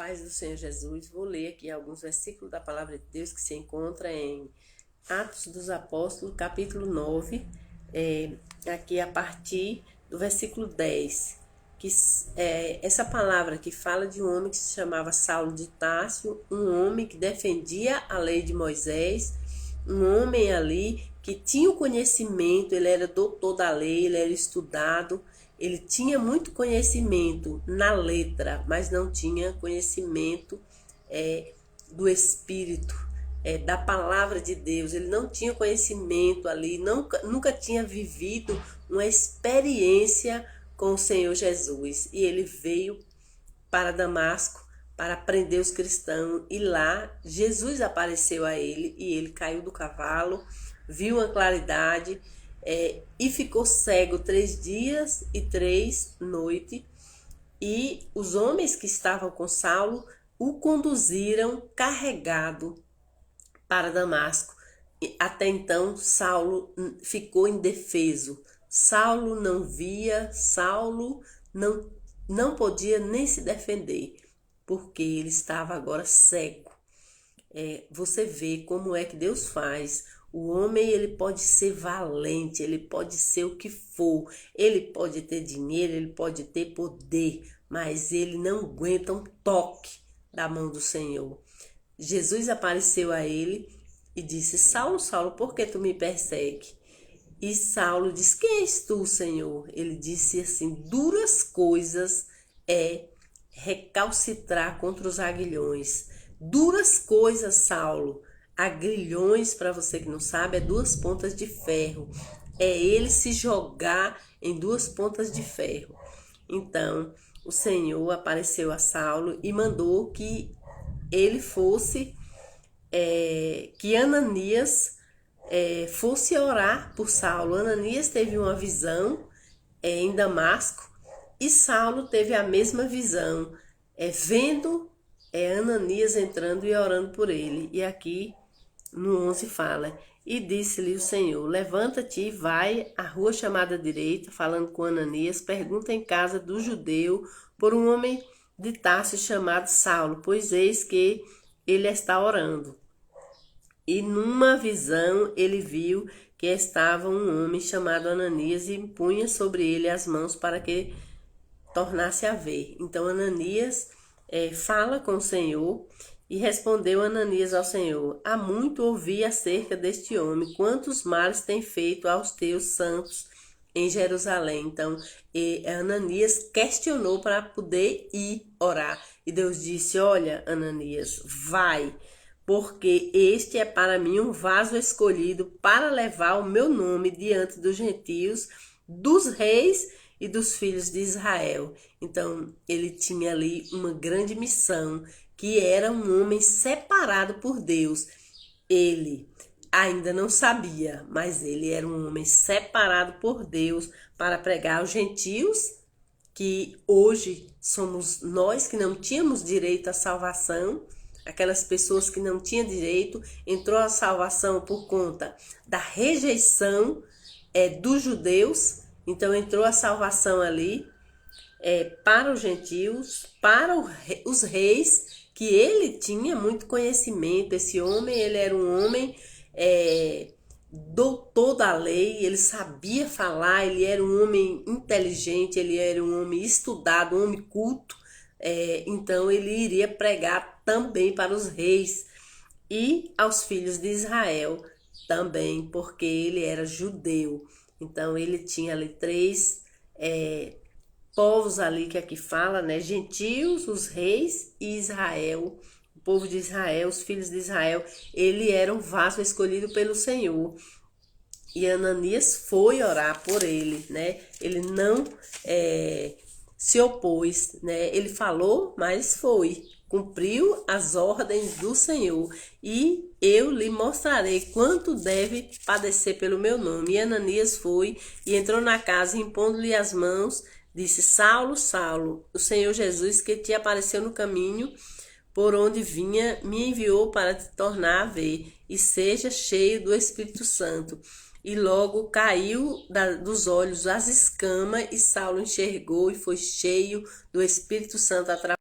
paz do Senhor Jesus, vou ler aqui alguns versículos da palavra de Deus que se encontra em Atos dos Apóstolos, capítulo 9, aqui a partir do versículo 10, que essa palavra que fala de um homem que se chamava Saulo de Tarso, um homem que defendia a lei de Moisés, um homem ali que tinha o conhecimento, ele era doutor da lei, ele era estudado, ele tinha muito conhecimento na letra, mas não tinha conhecimento do Espírito, da palavra de Deus. Ele não tinha conhecimento ali, nunca tinha vivido uma experiência com o Senhor Jesus. E ele veio para Damasco para prender os cristãos, e lá Jesus apareceu a ele, e ele caiu do cavalo, viu uma claridade, e ficou cego 3 dias e 3 noites, e os homens que estavam com Saulo o conduziram carregado para Damasco. Até então Saulo ficou indefeso, Saulo não via, Saulo não podia nem se defender, porque ele estava agora cego. Você vê como é que Deus faz. O homem, ele pode ser valente, ele pode ser o que for, ele pode ter dinheiro, ele pode ter poder, mas ele não aguenta um toque da mão do Senhor. Jesus apareceu a ele e disse: Saulo, Saulo, por que tu me persegue? E Saulo disse: quem és tu, Senhor? Ele disse assim: duras coisas é recalcitrar contra os aguilhões. Duras coisas, Saulo. Agrilhões, para você que não sabe, é 2 pontas de ferro. É ele se jogar em 2 pontas de ferro. Então, o Senhor apareceu a Saulo e mandou que ele fosse, que Ananias fosse orar por Saulo. Ananias teve uma visão em Damasco, e Saulo teve a mesma visão, vendo Ananias entrando e orando por ele. E aqui no 11 fala: e disse-lhe o Senhor: levanta-te e vai à rua chamada direita, falando com Ananias, pergunta em casa do judeu por um homem de Tarso chamado Saulo, pois eis que ele está orando. E numa visão ele viu que estava um homem chamado Ananias e impunha sobre ele as mãos para que tornasse a ver. Então Ananias fala com o Senhor, e respondeu Ananias ao Senhor: há muito ouvi acerca deste homem, quantos males tem feito aos teus santos em Jerusalém. Então Ananias questionou para poder ir orar, e Deus disse: olha, Ananias, vai, porque este é para mim um vaso escolhido para levar o meu nome diante dos gentios, dos reis e dos filhos de Israel. Então ele tinha ali uma grande missão, que era um homem separado por Deus. Ele ainda não sabia, mas ele era um homem separado por Deus para pregar aos gentios, que hoje somos nós que não tínhamos direito à salvação. Aquelas pessoas que não tinham direito, entrou a salvação por conta da rejeição dos judeus. Então entrou a salvação ali para os gentios, para os reis, que ele tinha muito conhecimento. Esse homem, ele era um homem doutor da lei, ele sabia falar, ele era um homem inteligente, ele era um homem estudado, um homem culto. Então ele iria pregar também para os reis e aos filhos de Israel também, porque ele era judeu. Então ele tinha ali 3 povos ali, que aqui fala, né? Gentios, os reis e Israel. O povo de Israel, os filhos de Israel, ele era um vaso escolhido pelo Senhor. E Ananias foi orar por ele, né? Ele não se opôs, né? Ele falou, mas foi. Cumpriu as ordens do Senhor. E eu lhe mostrarei quanto deve padecer pelo meu nome. E Ananias foi e entrou na casa, impondo-lhe as mãos, disse: Saulo, Saulo, o Senhor Jesus, que te apareceu no caminho por onde vinha, me enviou para te tornar a ver, e seja cheio do Espírito Santo. E logo caiu dos olhos as escamas, e Saulo enxergou e foi cheio do Espírito Santo através